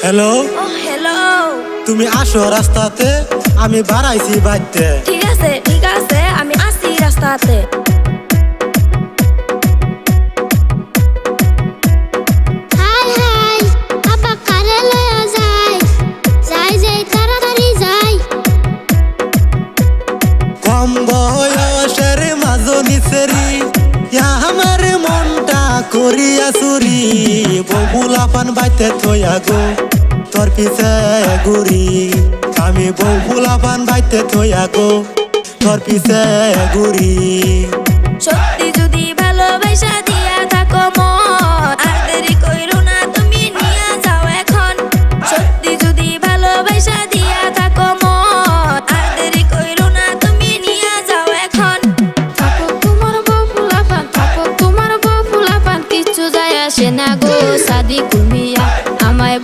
Hello, ও hello. তুমি আসো রাস্তাতে, আমি বাড়াইছি বাইতে। ঠিক আছে ঠিক আছে, আমি আসি রাস্তাতে। হাই হাই আপা কারে লয়া যায়, যাই যাই তাড়াতাড়ি যাই। কম বয়সের মাজনি সেরি, আমার মনটা করিয়া চুরি। বগুলা পান বাইতে থইয়া গো, তোর পিছে ঘুরি। আমি বগুলা পান বাইতে থইয়া গো, তোর পিছে ঘুরি। সত্যি যদি ভালোবাসা